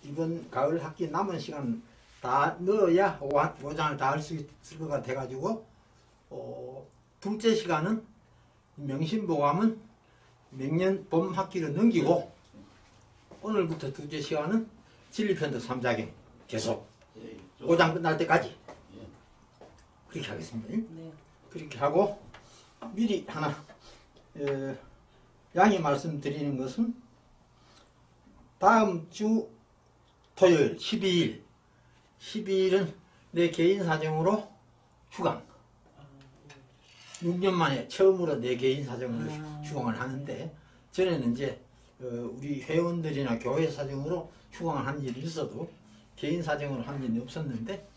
이번 가을 학기 남은 시간 다 넣어야 5장을 다 할 수 있을 것 같아가지고, 둘째 시간은 명심보감은 명년 봄 학기를 넘기고, 오늘부터 둘째 시간은 진리편도 3자경 계속 5장 끝날 때까지 그렇게 하겠습니다. 네. 그렇게 하고 미리 하나 양해 말씀드리는 것은 다음 주 토요일 12일은 내 개인 사정으로 휴강. 6년 만에 처음으로 내 개인 사정으로 휴강을 하는데, 전에는 이제 우리 회원들이나 교회 사정으로 휴강을 한 일이 있어도 개인 사정으로 한 일이 없었는데,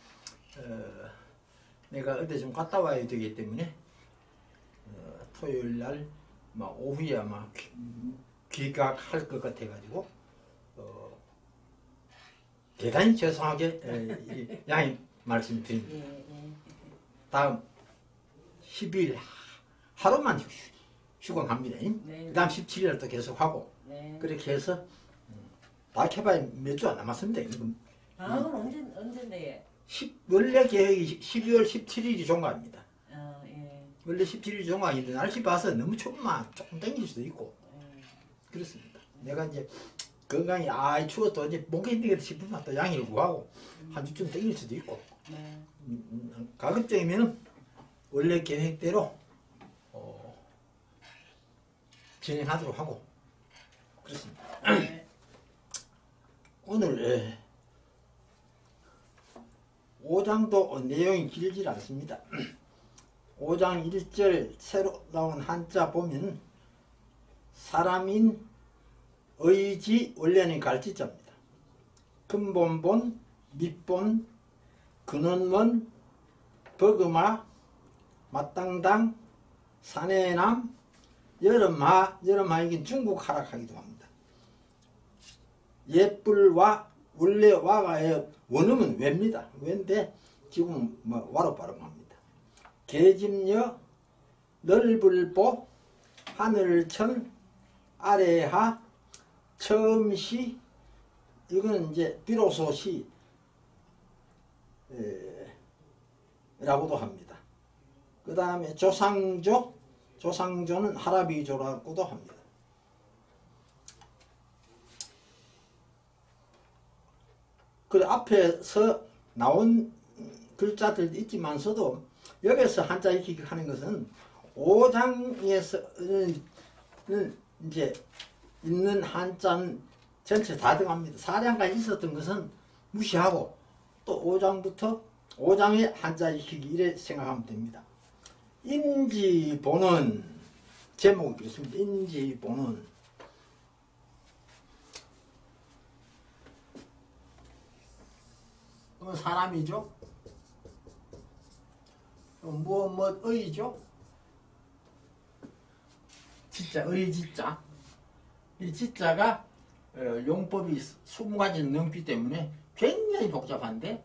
내가 어디 좀 갔다 와야 되기 때문에 토요일 날 오후에 아마 귀각할 것 같아가지고 대단히 죄송하게 양해 말씀드립니다. 다음 12일 하루만 휴강합니다. 그 다음 17일 또 계속하고 그렇게 해서 다 해봐야 몇 주 안 남았습니다. 다음은 언제인데? 원래 계획이 12월 17일이 종강입니다. 원래 17일이 종강인데 날씨 봐서 너무 춥면 조금 땡길 수도 있고 그렇습니다. 내가 이제 건강이 추워도 이제 못 견디겠다 싶으면 또 양해를 구하고 한 주쯤 땡길 수도 있고 가급적이면 원래 계획대로 진행하도록 하고 그렇습니다. 오늘 5장도 내용이 길지 않습니다. 5장 1절 새로 나온 한자 보면 사람인 의지 원래는 갈지자입니다. 근본본, 밑본, 근원원, 버금아, 마땅당, 사내남, 여름하 이긴 중국 하락하기도 합니다. 옛불와 원래 와가의 원음은 왜입니다. 왜인데 지금 와로 발음합니다. 계집녀, 넓을보, 하늘천, 아래하, 처음시, 이거는 이제 비로소시 라고도 합니다. 그 다음에 조상조는 하라비조라고도 합니다. 그 앞에서 나온 글자들도 있지만서도 여기서 한자 익히기 하는 것은 5장에서는 이제 있는 한자는 전체 다 들어갑니다. 4장까지 있었던 것은 무시하고 또 5장에 한자 익히기 이래 생각하면 됩니다. 인지보는 제목이 있습니다. 인지보는 사람이죠. 의죠. 지자, 의지자. 이 지자가 용법이 20가지는 넘기 때문에 굉장히 복잡한데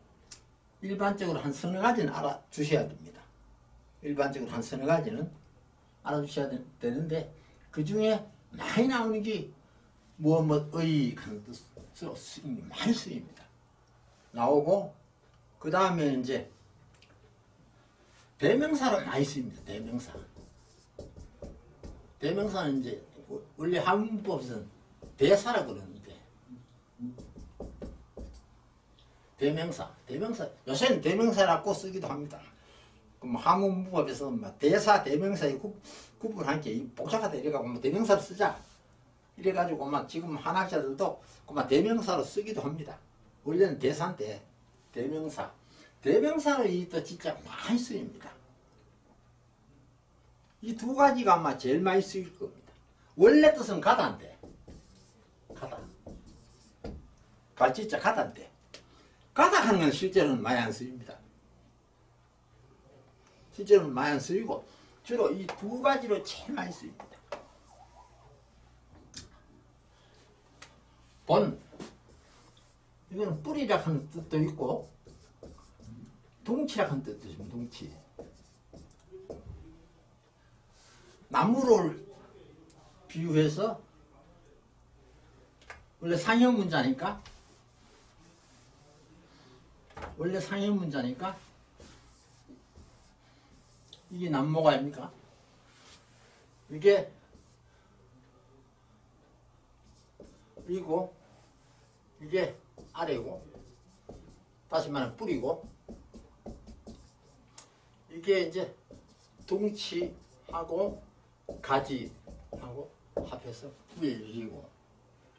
일반적으로 한 서너 가지는 알아주셔야 됩니다. 일반적으로 한 서너 가지는 알아주셔야 되는데 그 중에 많이 나오는 게 의 하는 뜻으로 많이 쓰입니다. 나오고 그 다음에 이제 대명사로 많이 쓰입니다. 대명사는 이제 원래 한문법에서는 대사라고 그러는데 대명사 요새는 대명사라고 쓰기도 합니다. 그럼 한문법에서 대사 대명사의 구분한 게 복잡하다 이래가지고 대명사를 쓰자 이래가지고 지금 한학자들도 대명사로 쓰기도 합니다. 원래는 대사인데 대명사로 또 진짜 많이 쓰입니다. 이 두 가지가 아마 제일 많이 쓰일 겁니다. 원래 뜻은 가다인데 갈지자 가다인데 가다 하는 건 실제로는 많이 안 쓰입니다. 실제로는 많이 안 쓰이고 주로 이 두 가지로 제일 많이 쓰입니다. 본 이거는 뿌리라 하는 뜻도 있고 둥치라 하는 뜻도 있습니다. 둥치 나무를 비유해서 원래 상형 문자니까 이게 남모가 아닙니까? 이게 위고 이게 아래고 다시 말하면 뿌리고 이게 이제 둥치하고 가지하고 합해서 위고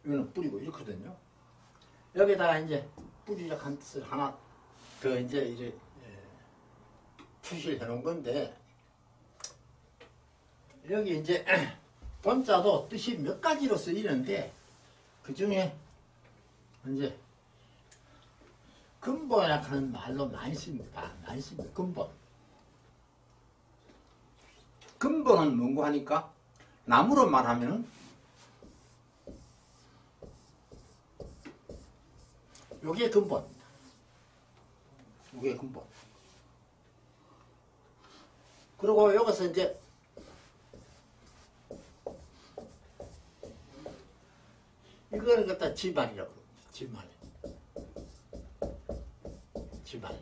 이거는 뿌리고 이렇거든요. 여기다가 이제 뿌리를 한 뜻을 하나 더 이제 이제 표시를 해 놓은 건데 여기 이제 본자도 뜻이 몇 가지로 쓰이는데 그 중에 이제 근본이라고 하는 말로 많이 씁니다. 근본은 뭔고 하니까 나무로 말하면 요게 근본입니다. 요게 근본. 그리고 여기서 이제 이거를 갖다 지발이라고 그럽니다. 지발.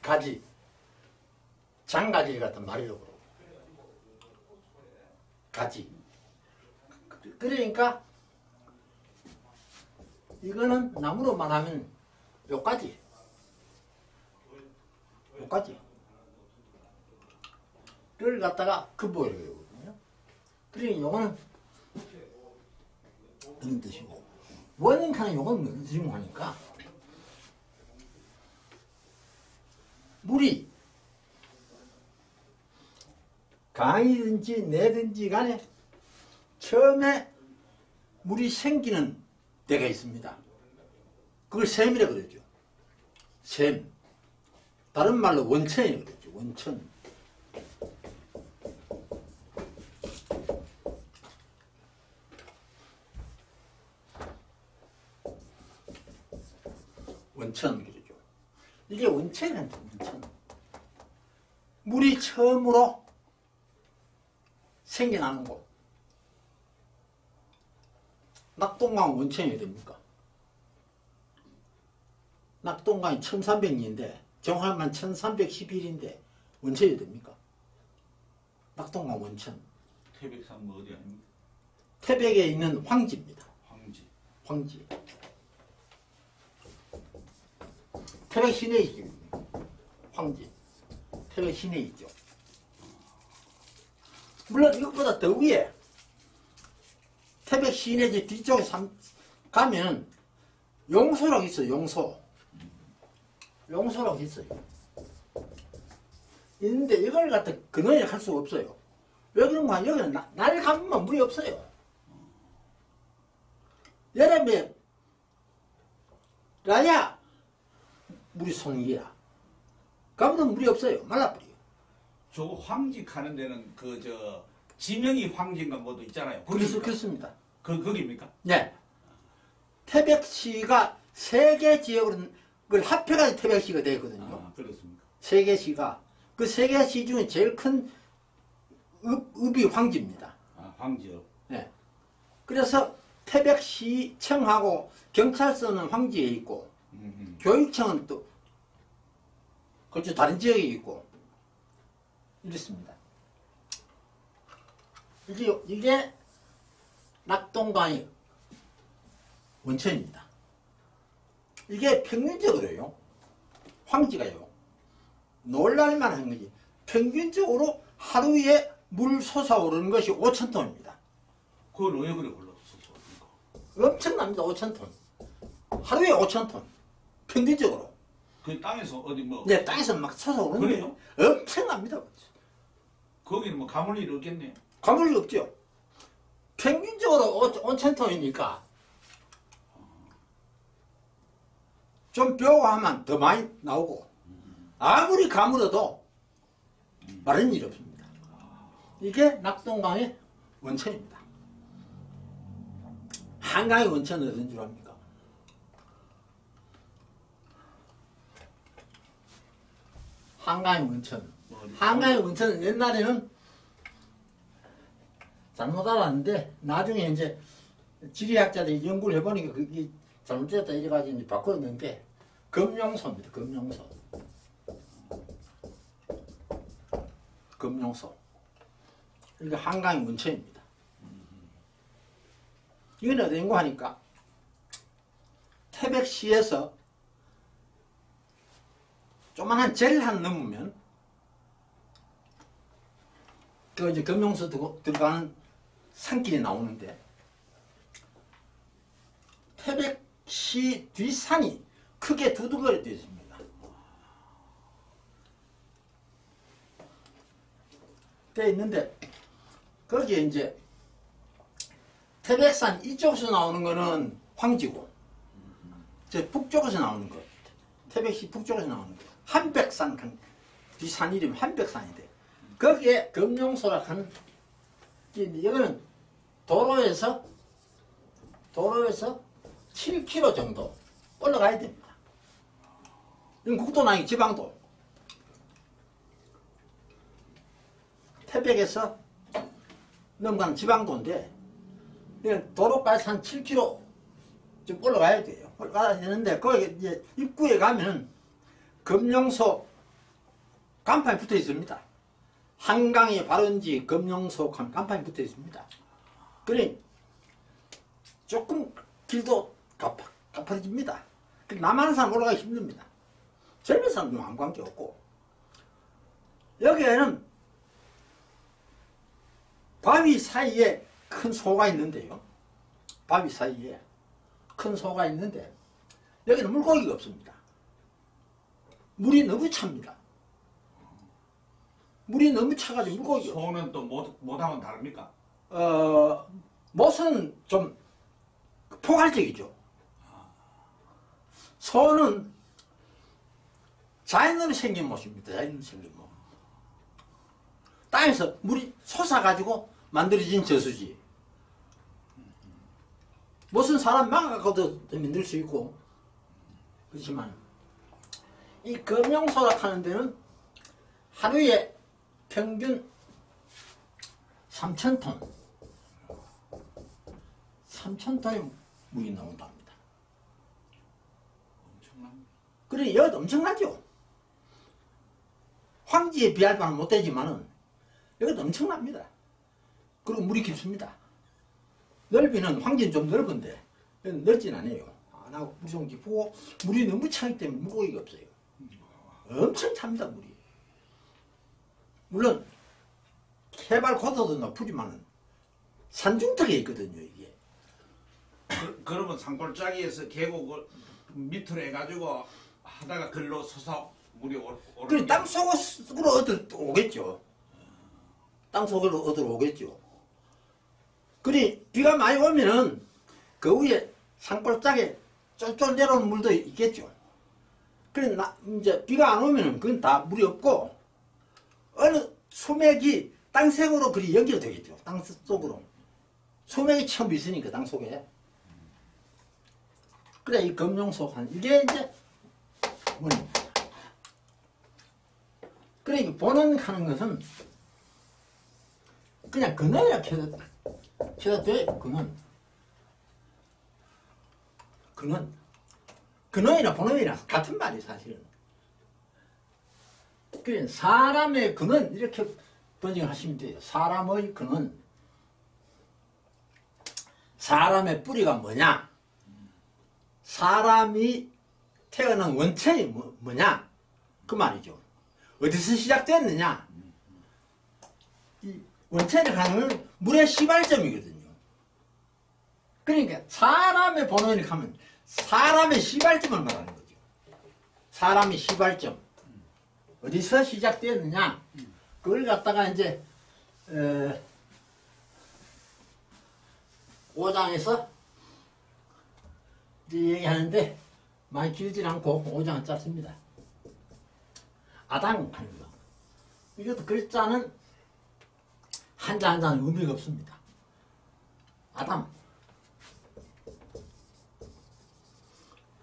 가지. 장가지를 갖다 말이라고 그러고. 가지. 그러니까 이거는 나무로 말하면 요까지. 를 갖다가 근본이라고 그러거든요. 그러니까 요거는 이런 뜻이고 원인카는 요건 무슨 뜻이고 하니까 물이 강이든지 내든지 간에 처음에 물이 생기는 데가 있습니다. 그걸 샘이라고 그러죠. 샘. 다른 말로 원천이라고 그러죠. 원천. 원천 그러죠. 이게 원천이란다. 원천. 물이 처음으로 생겨나는 곳. 낙동강 원천이 됩니까? 낙동강이 1300년인데 정확하면 1311인데 원천이 됩니까? 낙동강 원천. 태백산 뭐 어디 아닙니까? 태백에 있는 황지입니다. 황지. 태백 시내에 있죠. 황지. 태백 시내에 있죠. 물론 이것보다 더 위에 태백 시내 뒤쪽에 가면 용소라고 있어요. 용소라고 있어요. 있는데 이걸 갖다 근원이라고 할 수가 없어요. 왜 그런가? 여기는 날 감으면 물이 없어요. 여름에 라야 물이 송이야. 가보면 물이 없어요. 말라버려요. 저 황직하는 데는 지명이 황진가 뭐도 있잖아요. 그렇습니다. 거기입니까? 네. 태백시가 세 개 지역을 합해가지고 태백시가 되거든요. 아, 그렇습니까? 세 개 시가. 그 세 개 시 중에 제일 큰 읍이 황지입니다. 아, 황지요. 네. 그래서 태백시청하고 경찰서는 황지에 있고, 교육청은 또, 그렇죠. 다른 지역에 있고, 이렇습니다. 이게 낙동강의 원천입니다. 이게 평균적으로요. 황지가요. 놀랄만한 거지. 평균적으로 하루에 물 솟아오르는 것이 5,000톤입니다. 그걸 왜 그래 불렀어? 엄청납니다. 5,000톤. 하루에 5,000톤. 평균적으로. 그 땅에서 어디 뭐? 네, 땅에서 막 솟아오르는 그래요? 거예요. 엄청납니다. 거기는 뭐 가물 일 없겠네요. 가물이 없죠. 평균적으로 5,000톤이니까 좀 뼈하면 더 많이 나오고 아무리 가물어도 마른 일 없습니다. 이게 낙동강의 원천입니다. 한강의 원천은 어딘 줄 압니까? 한강의 원천. 한강의 원천은 옛날에는 잘못 알았는데 나중에 이제 지리학자들이 연구를 해보니까 그게 잘못됐다 이래가지고 이제 바꿨는데 금룡소입니다. 금룡소. 금룡소. 이게 한강의 원천입니다. 이건 어디 연구 하니까 태백시에서 조만한 젤 한 넘으면 그 이제 금룡소 들어가는 산길이 나오는데 태백시 뒷산이 크게 두둑거려 되어 있습니다. 되어 있는데 거기에 이제 태백산 이쪽에서 나오는 거는 황지고 저 북쪽에서 나오는 거 태백시 북쪽에서 나오는 거 한백산 뒷산 이름이 한백산인데 거기에 금룡소라 하는 이거는 도로에서 7km 정도 올라가야 됩니다. 이건 국도는 아니고 지방도. 태백에서 넘어가는 지방도인데 도로까지 한 7km 좀 올라가야 돼요. 올라가야 되는데 거기 이제 입구에 가면 금룡소 간판이 붙어 있습니다. 한강의 발원지 금룡소 간판이 붙어 있습니다. 그러니 조금 길도 가파집니다. 남하는 사람 올라가기 힘듭니다. 젊은 사람은 아무 관계 없고 여기에는 바위 사이에 큰 소가 있는데요. 바위 사이에 큰 소가 있는데 여기는 물고기가 없습니다. 물이 너무 찹니다. 물이 너무 차가지고 물고기가 소는 또 못하면 다릅니까? 못은 좀 포괄적이죠. 소는 자연으로 생긴 못입니다. 자연으로 생긴 못. 땅에서 물이 솟아가지고 만들어진 저수지. 못은 사람 막아가도 만들 수 있고 그렇지만 이 금룡소라 하는 데는 하루에 평균 3,000톤 3,000톤의 물이 나온답니다. 엄청납니다. 그래 여기도 엄청나죠. 황지에 비할 바는 못되지만은 여기도 엄청납니다. 그리고 물이 깊습니다. 넓이는 황지는 좀 넓은데 여기는 넓진 않아요. 나고 물이 좀 깊고 물이 너무 차기 때문에 물고기가 없어요. 엄청 찹니다 물이. 물론 해발 고도도 높지만은 산중턱에 있거든요 이게. 그러면 산골짜기에서 계곡을 밑으로 해가지고 하다가 글로 서서 물이 오르는 그래 땅속으로 얻어 오겠죠. 땅속으로 얻어 오겠죠. 그래 비가 많이 오면은 그 위에 산골짜기에 쫄쫄 내려오는 물도 있겠죠. 그래 이제 비가 안 오면은 그건 다 물이 없고 어느 수맥이 땅색으로 그리 연결되겠죠. 땅속으로 수맥이 처음 있으니까 땅속에. 그래 이 금룡소한 이게 이제 원입니다. 그래 이 본원하는 것은 그냥 근원이라 쳐도 돼. 근원이나 본원이랑 같은 말이 사실은. 그래 사람의 근원 이렇게 번역하시면 돼요. 사람의 근원. 사람의 뿌리가 뭐냐? 사람이 태어난 원천이 뭐냐? 그 말이죠. 어디서 시작됐느냐? 이 원천이 가는 물의 시발점이거든요. 그러니까 사람의 본원이 가면 사람의 시발점을 말하는 거죠. 사람의 시발점. 어디서 시작됐느냐? 그걸 갖다가 이제 5장에서 이제 얘기하는데 많이 길진 않고 5장은 짧습니다. 아당 하는 거. 이것도 글자는 한자 한자는 의미가 없습니다. 아담.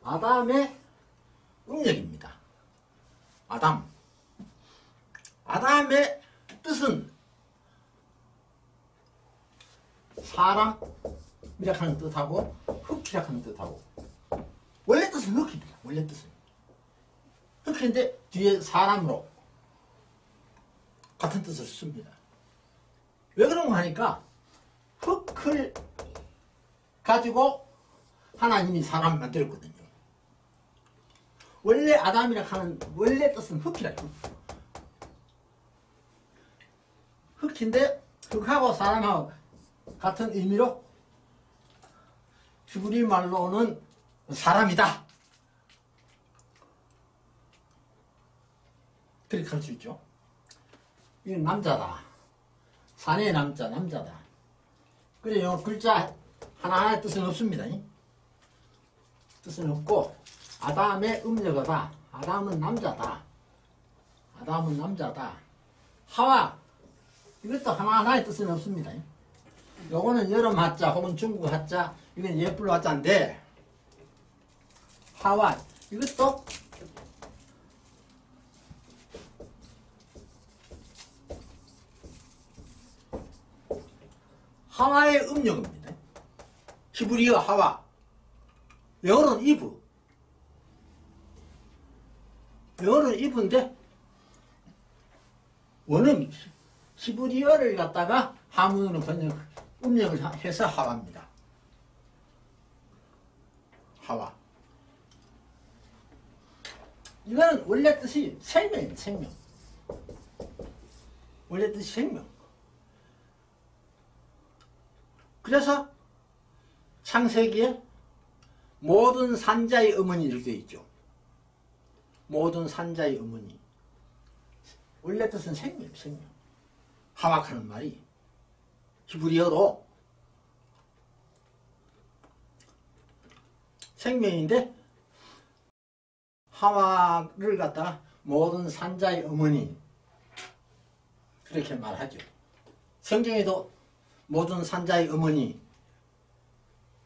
아담의 음력입니다. 아담. 아담의 뜻은 사람이 하는 뜻하고 흑이라 하는 뜻하고 원래 뜻은 흑입니다. 원래 뜻은 흑인데 뒤에 사람으로 같은 뜻을 씁니다. 왜 그런가 하니까 흑을 가지고 하나님이 사람을 만들었거든요. 원래 아담이라 하는 원래 뜻은 흑이라. 흑인데 흑하고 사람하고 같은 의미로 히브리 말로는 사람이다. 그렇게 할 수 있죠. 이건 남자다. 산의 남자, 남자다. 그래요. 글자 하나하나의 뜻은 없습니다. 뜻은 없고 아담의 음력어다. 아담은 남자다. 아담은 남자다. 하와 이것도 하나하나의 뜻은 없습니다. 요거는 여름 하자 혹은 중국 하자 이건 예불 하자인데 하와 이것도 하와의 음력입니다. 히브리어 하와 영어로는 이브 영어로는 이브인데 원은 히브리어를 갖다가 한문으로 번역 음력을 해서 하와입니다. 하와 이거는 원래 뜻이 생명입니다. 생명 원래 뜻이 생명. 그래서 창세기에 모든 산자의 어머니 이렇게 되어 있죠. 모든 산자의 어머니 원래 뜻은 생명, 생명. 하와하는 말이 히브리어로 생명인데 하와를 갖다가 모든 산자의 어머니 그렇게 말하죠. 성경에도 모든 산자의 어머니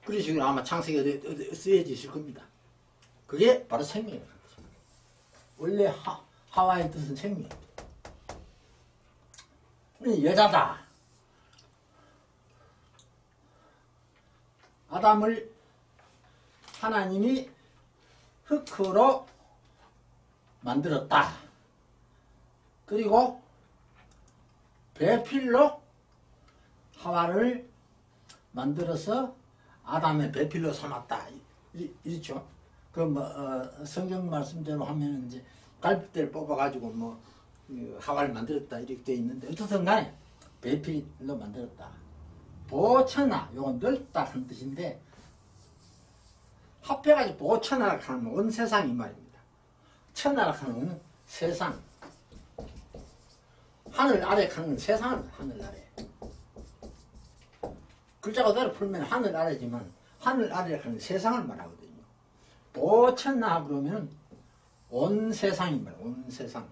그런 식으로 아마 창세기에 쓰여져 있을 겁니다. 그게 바로 생명이에요. 원래 하와의 뜻은 생명. 여자다. 아담을 하나님이 흙으로 만들었다. 그리고 배필로 하와를 만들어서 아담의 배필로 삼았다. 이렇죠. 성경 말씀대로 하면 이제 갈빗대를 뽑아가지고 하와를 만들었다 이렇게 되어 있는데 어떻든 간에 배필로 만들었다. 보천하 요건 넓다 하는 뜻인데 합해가지고 보천하라 하면 온 세상이 말입니다. 천하라 하는 세상 하늘 아래 하는 세상은 하늘 아래 글자 그대로 풀면 하늘 아래지만 하늘 아래 하는 세상을 말하거든요. 보천하 그러면 온 세상이 말이에요. 온 세상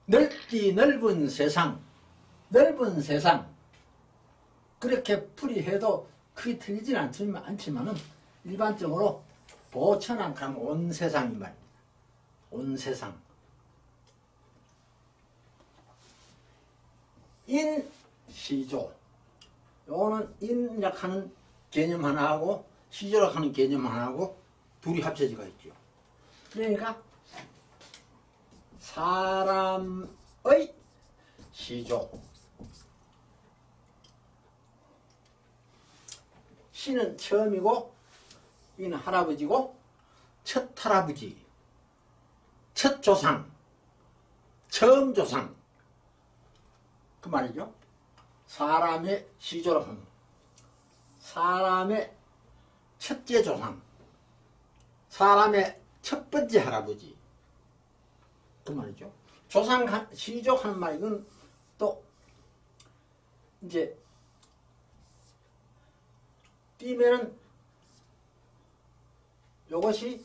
넓디 넓은 세상 넓은 세상 그렇게 풀이해도 크게 틀리진 않지만은 일반적으로 보천한 하면 온 세상이 말입니다. 온 세상 인시조 요거는 인이라고 하는 개념 하나하고 시조라고 하는 개념 하나하고 둘이 합쳐지가 있죠. 그러니까 사람의 시조 시는 처음이고 이는 할아버지고 첫 할아버지 첫 조상 처음 조상 그 말이죠. 사람의 시조라고 하는 사람의 첫째 조상 사람의 첫 번째 할아버지 그 말이죠. 조상 시조 하는 말 이건 또 이제 띄면은 요것이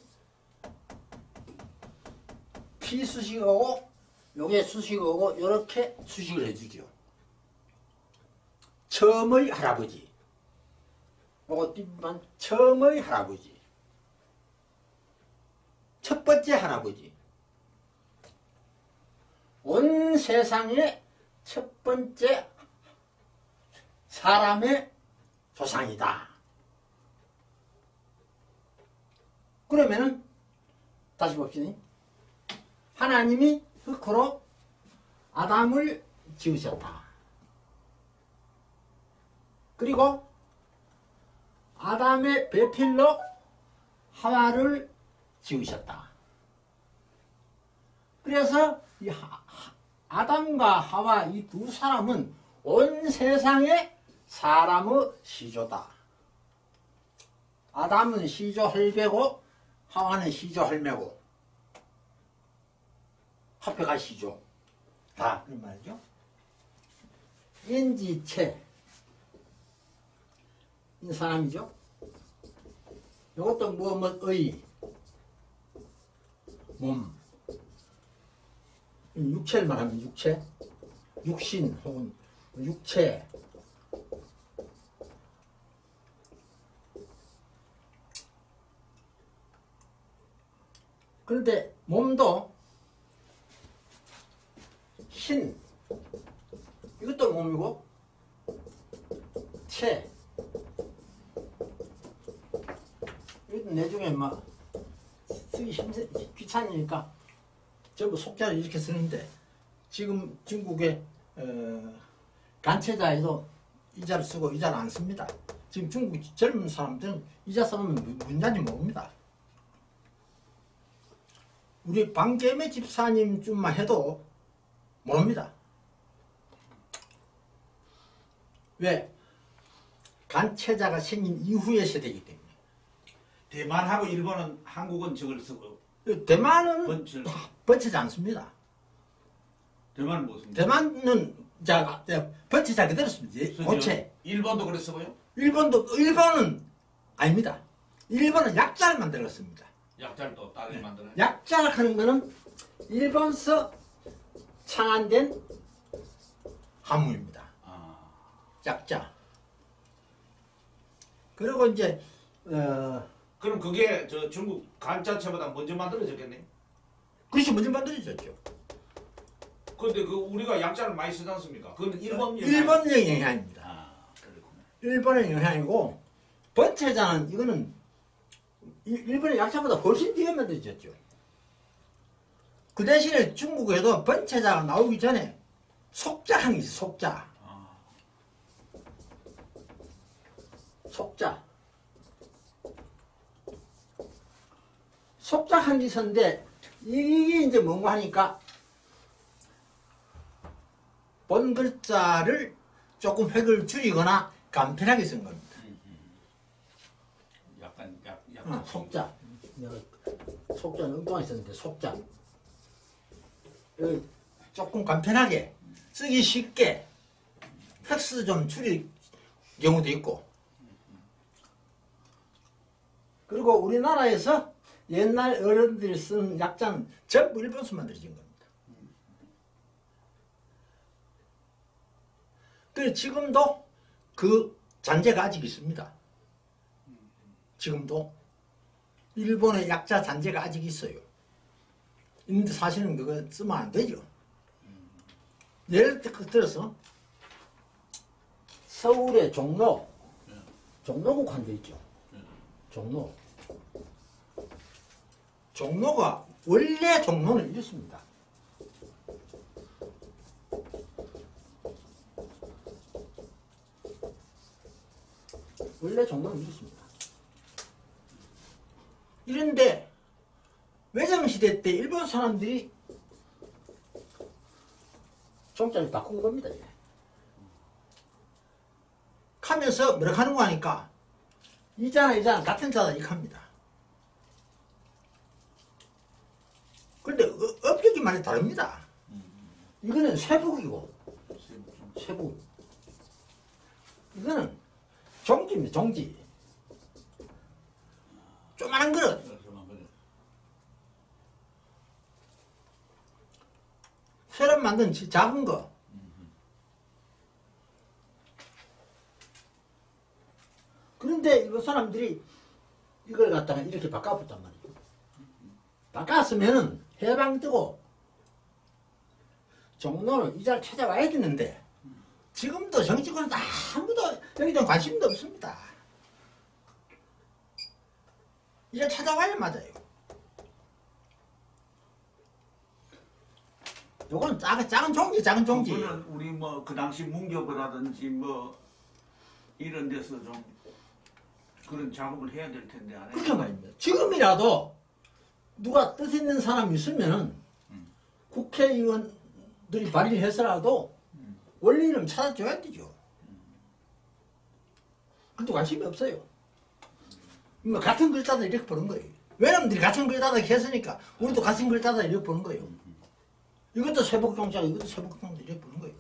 피수식어고 요게 수식어고 요렇게 수식을 해주죠. 처음의 할아버지 요거 띄면 처음의 할아버지 첫 번째 할아버지 온 세상의 첫 번째 사람의 조상이다. 그러면은 다시 봅시다. 하나님이 흙으로 아담을 지으셨다. 그리고 아담의 배필로 하와를 지으셨다. 그래서 이 아담과 하와 이 두 사람은 온 세상의 사람의 시조다. 아담은 시조 혈배고 하와는 시조 혈매고 합해가 시조 다 그런 말이죠. 인지체 이 사람이죠. 이것도 뭐의 몸 육체를 말하면 육체 육신 혹은 육체 그런데 몸도 신 이것도 몸이고 체 이것도 내중에 막 쓰기 귀찮으니까 전부 속자를 이렇게 쓰는데 지금 중국의 간체자에도 이자를 쓰고 이자를 안 씁니다. 지금 중국 젊은 사람들은 이자 쓰면 문자인지 모릅니다. 우리 방계매 집사님쯤만 해도 모릅니다. 왜? 간체자가 생긴 이후의 세대이기 때문에. 대만하고 일본은 한국은 저걸 쓰고 대만은 번칠. 번치지 않습니다. 대만은 무슨? 대만은 번치자 그대로 씁니다. 고체. 일본도 그랬어요? 일본은 아닙니다. 일본은 약자를 만들었습니다. 약자를 또 다르게 만드나요? 약자를 하는 거는 일본서 창안된 한문입니다. 아, 약자. 그리고 이제 그럼 그게 저 중국 간자체보다 먼저 만들어졌겠네. 그것이 먼저 만들어졌죠. 근데 그 우리가 약자를 많이 쓰지 않습니까? 그건 일본 일본의 영향입니다. 아, 그렇구나. 일본의 영향이고 번체자는 이거는 일본의 약자보다 훨씬 뒤에 만들어졌죠. 그 대신에 중국에도 번체자가 나오기 전에 속자하는 게 있어요. 속자. 아, 속자. 속자 한 게 있었는데 이게 이제 뭔가 하니까 본 글자를 조금 획을 줄이거나 간편하게 쓴 겁니다. 약간 속자. 속자는 엉뚱하게 썼는데 속자. 여기 조금 간편하게 쓰기 쉽게 획수 좀 줄일 경우도 있고. 그리고 우리나라에서 옛날 어른들이 쓰는 약자는 전부 일본서 만들어진 겁니다. 그래서 지금도 그 잔재가 아직 있습니다. 지금도 일본의 약자 잔재가 아직 있어요. 있는데 사실은 그거 쓰면 안 되죠. 예를 들어서 서울의 종로국 한 데 있죠. 종로가 원래 종로는 이렇습니다. 원래 종로는 이렇습니다. 이런데 외정시대 때 일본 사람들이 종자를 바꾼 겁니다. 하면서 뭐라 하는 거 하니까 이자는 같은 자다 이렇게 합니다. 그런데 업격이 많이 다릅니다. 이거는 쇠북이고 쇠북. 이거는 종지입니다. 종지. 조그만한 그릇. 새로 만든 작은 거. 그런데 일본 사람들이 이걸 갖다가 이렇게 바꿔봤단 말이에요. 바꿨으면은 해방 뜨고 종로는 이자를 찾아와야 되는데 지금도 정치권은 아무도 여기도 관심도 없습니다. 이제 찾아와야 맞아요. 요건 작은 종지, 작은 종지. 그거는 우리 뭐 그 당시 문교부라든지 뭐 이런 데서 좀 그런 작업을 해야 될 텐데 안 해요. 그렇게 말입니다. 지금이라도 누가 뜻 있는 사람이 있으면은 국회의원들이 발의해서라도 원래 이름 찾아줘야 되죠. 근데 관심이 없어요. 뭐 같은 글자다 이렇게 보는 거예요. 외놈들이 같은 글자다 했으니까 우리도 같은 글자다 이렇게 보는 거예요. 이것도 세복종자고 이것도 세복종자 이렇게 보는 거예요.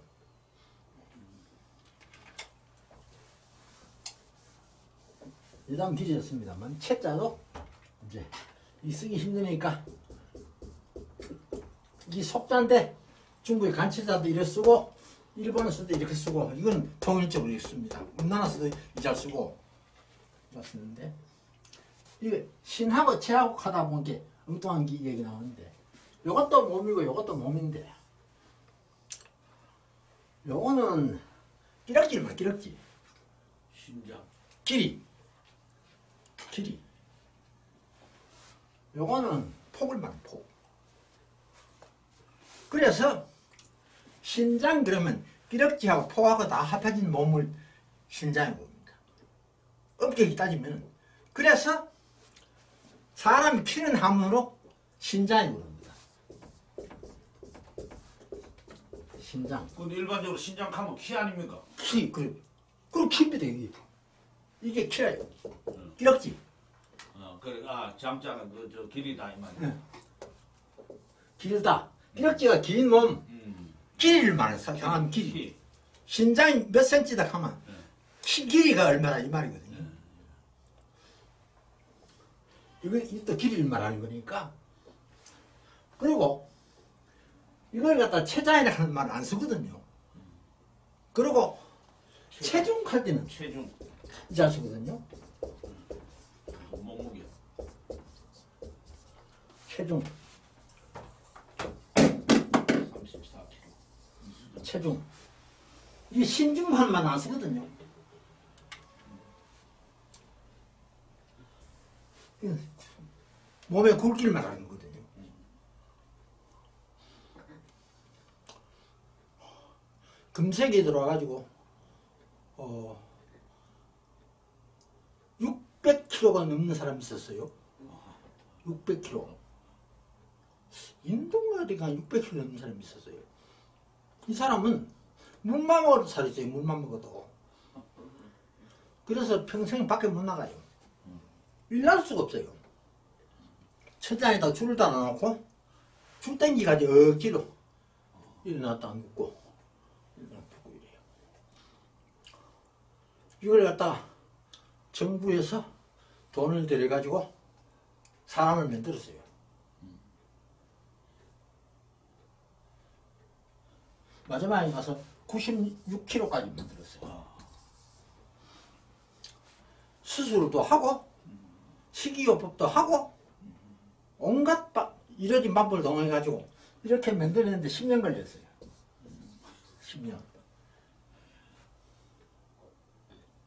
일단 길이었습니다만 채자도 이제 이 쓰기 힘드니까 이 속자인데 중국의 간체자도 이렇게 쓰고 일본에서도 이렇게 쓰고 이건 통일적으로 이렇게 씁니다. 우리나라에서도 이잘 쓰고 썼는데 이게 신하고 채하고 하다 보니까 엉뚱한 얘기 나오는데 요것도 몸이고 요것도 몸인데 요거는 끼락질만 끼락질 신장. 길이 요거는 폭을 말해 폭. 그래서 신장 그러면 끼럭지하고 폭하고 다 합해진 몸을 신장이라고 봅니다. 엄격히 따지면 그래서 사람이 키는 함으로 신장이라고 합니다. 신장. 근데 일반적으로 신장하면 키 아닙니까? 키, 그럼 키입니다, 이게 키라요. 끼럭지. 그래, 장자가 저 길이다 이 말이야. 네. 길다. 끼럭지가 긴 몸, 길이를 말해서 사람 길이. 키. 신장이 몇 센치다 하면 키 길이가 얼마나 이 말이거든요. 이것도 길이를 말하는 거니까. 그리고 이걸 갖다 체장이라 하는 말 안 쓰거든요. 그리고 체중 할 때는 체중, 잘 쓰거든요. 몸무게. 체중, 34kg. 체중. 이게 신중한 말 안 쓰거든요. 몸의 굵기를 말하는 거거든요. 금색이 들어와가지고 600kg가 넘는 사람이 있었어요. 600kg. 인도가 600kg 넘는 사람이 있었어요. 이 사람은 물만 먹어도 살이 쪄요. 물만 먹어도. 그래서 평생 밖에 못 나가요. 일날 수가 없어요. 천장에다 줄을 달아놓고 줄 땡기가지고 억지로 일어났다 눕고 일어났다 눕고 이래요. 이걸 갖다가 정부에서 돈을 들여가지고 사람을 만들었어요. 마지막에 가서 96kg까지 만들었어요. 수술도 하고 식이요법도 하고 온갖 이러진 방법을 동원해가지고 이렇게 만들었는데 10년 걸렸어요. 10년.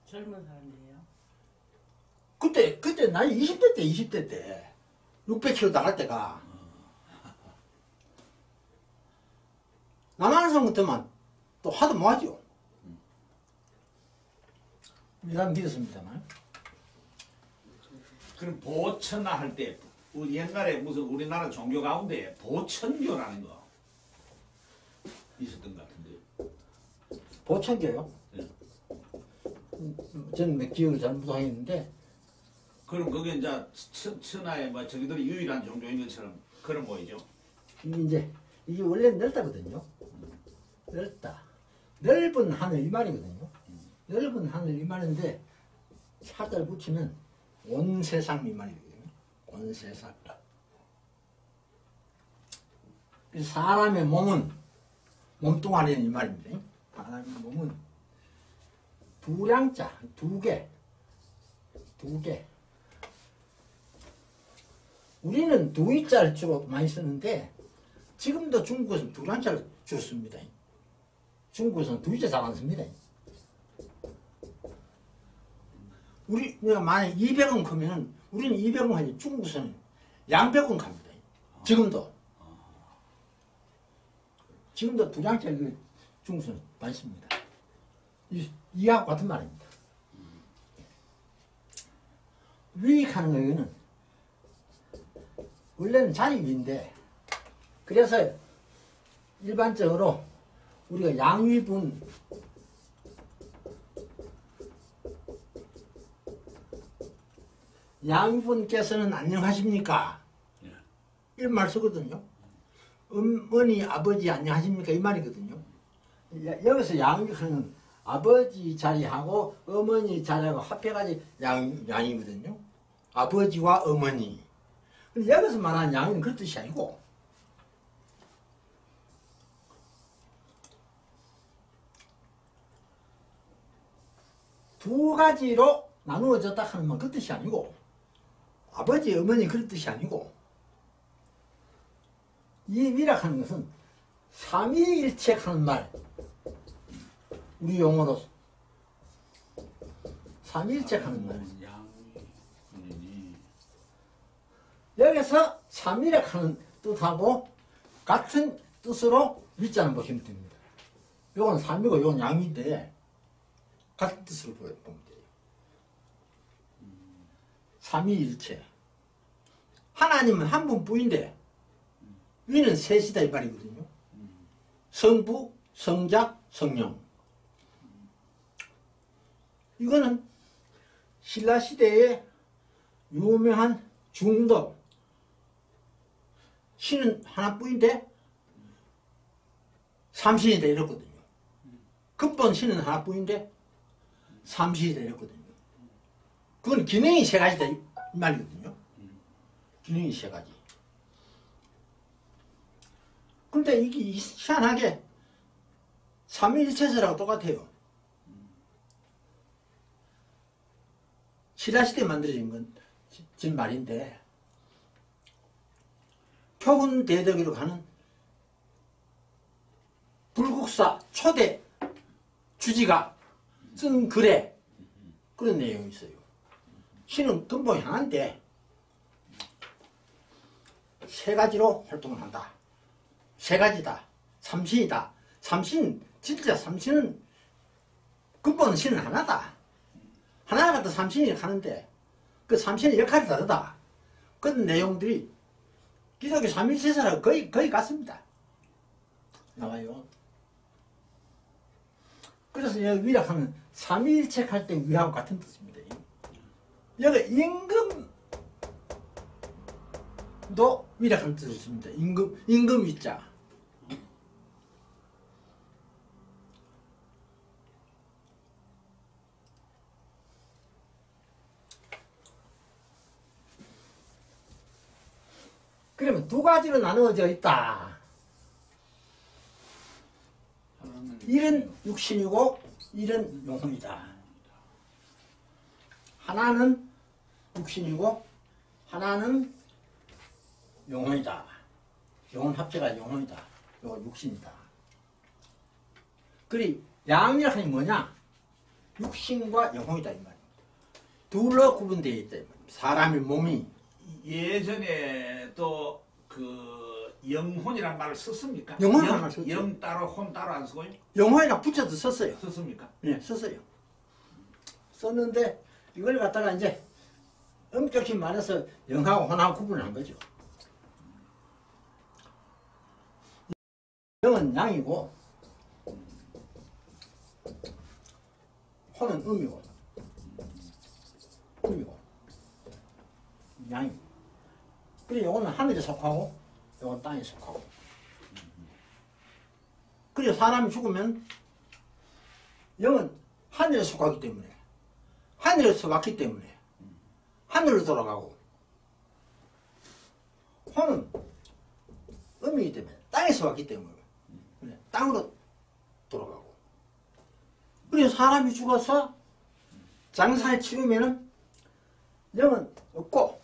젊은 사람들이에요. 그때 나이 20대 때 600kg 나갈 때가 남한성 같으면 또 하도 뭐하죠. 미남 믿었습니다만. 그럼 보천나 할 때 옛날에 무슨 우리나라 종교 가운데 보천교라는 거 있었던 것 같은데. 보천교요? 네. 저는 기억을 잘 못하겠는데 그럼 그게 이제 천하의 뭐 저기들이 유일한 종교인 것처럼 그런 거이죠. 이게 원래 넓다거든요. 넓다. 넓은 하늘 이 말이거든요. 넓은 하늘 이 말인데 살짝 붙이면 온 세상 이 말이거든요. 온 세상. 사람의 몸은 몸뚱아리는 이 말입니다. 사람의 몸은 두량자, 두 개. 우리는 두이자를 주로 많이 쓰는데 지금도 중국에서 두량자를 주로 씁니다. 중국에서는 둘째 잘 안 씁니다. 우리가 만약 200원 크면은 우리는 200원 하지 중국에서는 양백원 갑니다. 지금도 두 장짜리 그 중국에서는 많습니다. 이하고 같은 말입니다. 위익하는 거는 원래는 자립인데 그래서 일반적으로 우리가 양위분께서는 안녕하십니까? 이런 말 쓰거든요. 어머니, 아버지 안녕하십니까? 이 말이거든요. 여기서 양위하는 아버지 자리하고 어머니 자리하고 합해가지고 양이거든요. 아버지와 어머니. 근데 여기서 말하는 양은 그런 뜻이 아니고 두 가지로 나누어졌다 하는 말 그 뜻이 아니고 아버지, 어머니 그런 뜻이 아니고 이 위락하는 것은 삼위일체하는 말 우리 용어로 삼위일체하는 말 여기서 삼위락하는 뜻하고 같은 뜻으로 위자는 보시면 됩니다. 요건 삼위고 요건 양위인데 같은 뜻으로 보면 돼요. 삼위일체. 하나님은 한 분뿐인데 위는 셋이다 이 말이거든요. 성부, 성자, 성령. 이거는 신라시대의 유명한 중도 신은 하나뿐인데 삼신이다 이랬거든요. 근본 신은 하나뿐인데 삼신이다 이랬거든요. 그건 기능이 세 가지다 이 말이거든요. 기능이 세 가지. 그런데 이게 희한하게 삼위일체설하고 똑같아요. 신라시대에 만들어진 말인데 표훈대덕이라고 하는 불국사 초대 주지가 쓴 글에 그런 내용이 있어요. 신은 근본이 하나인데 세 가지로 활동을 한다. 세 가지다. 삼신이다. 진짜 삼신은 근본은 신은 하나다. 하나가 같은 삼신이 하는데 그 삼신의 역할이 다르다. 그런 내용들이 기독교 삼위일체설하고 거의 같습니다. 나와요. 그래서 여기 위락하면 삼위일체할 때 위하고 같은 뜻입니다. 여기 임금도 위락하는 뜻이 있습니다. 임금 위자. 그러면 두 가지로 나누어져 있다. 일은 육신이고 일은 영혼이다. 하나는 육신이고 하나는 영혼이다. 영혼 합체가 영혼이다. 이거 육신이다. 그리 양이라 하니 뭐냐? 육신과 영혼이다 이 말입니다. 둘로 구분되어 있다 이 말입니다. 사람의 몸이 예전에 또 그 영혼이란 말을 썼습니까? 영혼이란 말 썼죠. 영 따로 혼 따로 안 쓰고요? 영혼이랑 붙여서 썼어요. 썼습니까? 네, 썼어요. 썼는데 이걸 갖다가 이제 엄격히 말해서 영하고 혼하고 구분을 한 거죠. 영은 양이고 혼은 음이고 양이고 그리고 요거는 하늘에 속하고 요건 땅에 속하고 그리고 사람이 죽으면 영은 하늘에 속하기 때문에 하늘에서 왔기 때문에 하늘로 돌아가고 혼은 음이기 때문에 땅에서 왔기 때문에 땅으로 돌아가고 그리고 사람이 죽어서 장사에 치우면은 영은 없고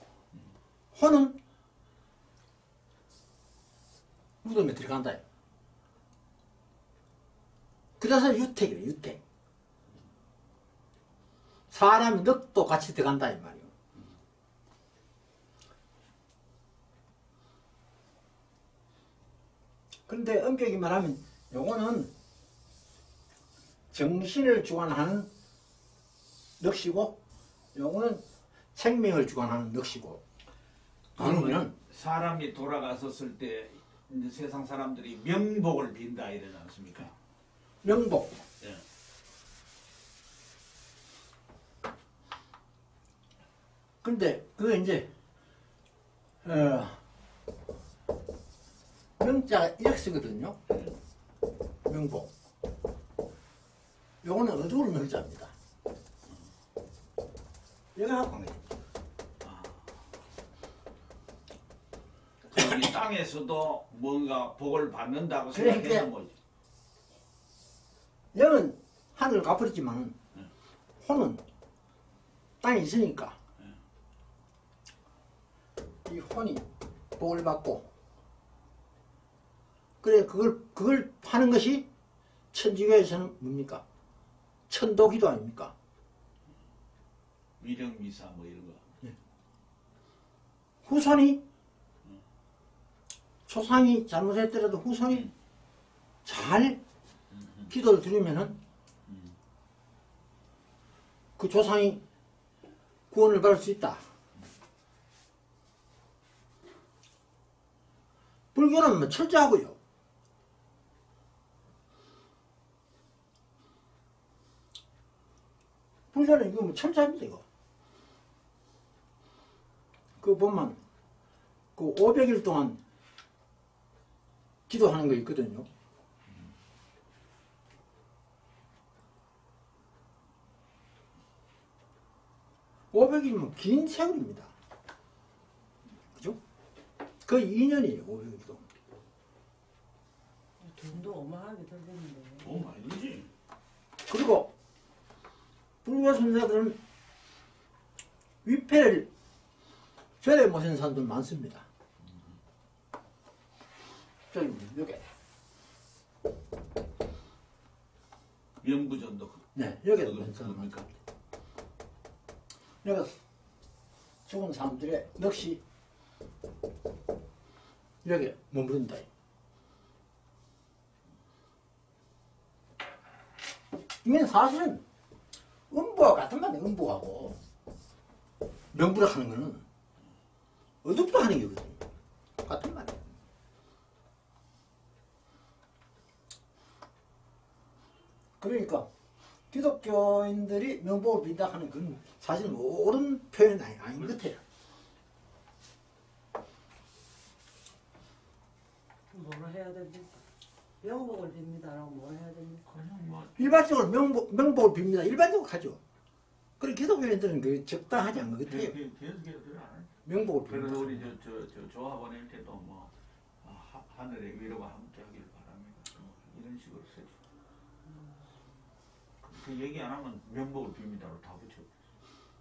혼은 무덤에 들어간다. 그래서 유택이래, 유택. 사람이 늑도 같이 들어간다, 이 말이요. 그런데 엄격히 말하면, 요거는 정신을 주관하는 넋이고, 요거는 생명을 주관하는 넋이고, 그러면 사람이 돌아갔었을 때 이제 세상 사람들이 명복을 빈다 이러지 않습니까? 명복. 예. 근데 그게 이제 명자가 이렇게 쓰거든요. 명복. 요거는 어두운 명자입니다. 여기하고 관계됩니다. 이 땅에서도 뭔가 복을 받는다고 그러니까 생각하는 거지. 여는 하늘을 갚아버리지만 호는 땅에 있으니까 이 혼이 복을 받고, 그래 그걸 하는 것이 천주교에서는 뭡니까? 천도기도 아닙니까? 위령미사 뭐 이런 거. 후손이 조상이 잘못했더라도 후손이 잘 기도를 드리면은 그 조상이 구원을 받을 수 있다. 불교는 뭐 철저하고요. 불교는 이거 뭐 철저합니다, 이거. 그 보면 그 500일 동안 기도하는 거 있거든요. (500일이면) 긴 세월입니다. 그죠? 거의 2년이에요, 500일도. 돈도 어마하게 들겠는데. 돈 많이 들지. 그리고 불교 선사들은 위패를 절에 모신 사람들 많습니다. 저기 여기. 명부전도 네, 여기도 그거 모신 사람 그겁니까? 많습니다. 여기 죽은 사람들의 넋이 여기 머무른다. 이건 사실은 음부와 같은 말이에요. 음부하고 명부를 하는 거는 어둡다 하는 거거든요. 같은 말이에요. 그러니까 기독교인들이 명복을 빈다 하는 건 사실은 옳은 표현은 아닌 것 같아요. 뭐라 해야 됩니까? 명복을 빕니다라고 뭘 해야 됩니까? 그냥 뭐 일반적으로 명복을 빕니다. 일반적으로 하죠. 그리고 기독교인들은 그 적당하지 않은 것 같아요. 계속 그래 안 해. 명복을 그래서 빕니다. 우리 저 조화 보낼 때도 뭐 하늘의 위로가 함께하길 바랍니다. 뭐 이런 식으로 쓰죠. 그 얘기 안 하면 명복을 빕니다로 다 붙여.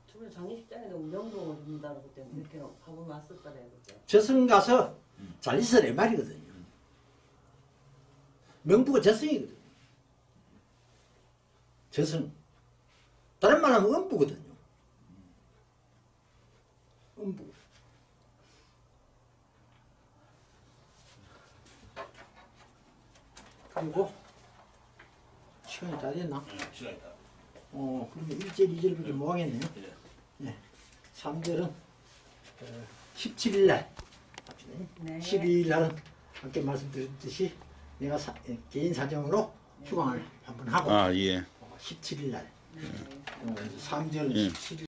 처음에 장례식장에도 명복을 빕니다라고 그때 이렇게 하고 났었잖아요. 그때. 저승 가서 잘 있으래 말이거든요. 명부가 저승이거든요. 저승. 다른 말 하면 음부거든요. 음부. 그리고 시간이 다 됐나? 시간 있다. 그러면 1절, 2절밖에 못 하겠네요. 예. 네. 3절은 17일 날, 네. 12일 날은 아까 말씀드렸듯이 내가 개인 사정으로 휴강을 한번 하고 아, 예. 17일 날 네. 3절은 예. 17일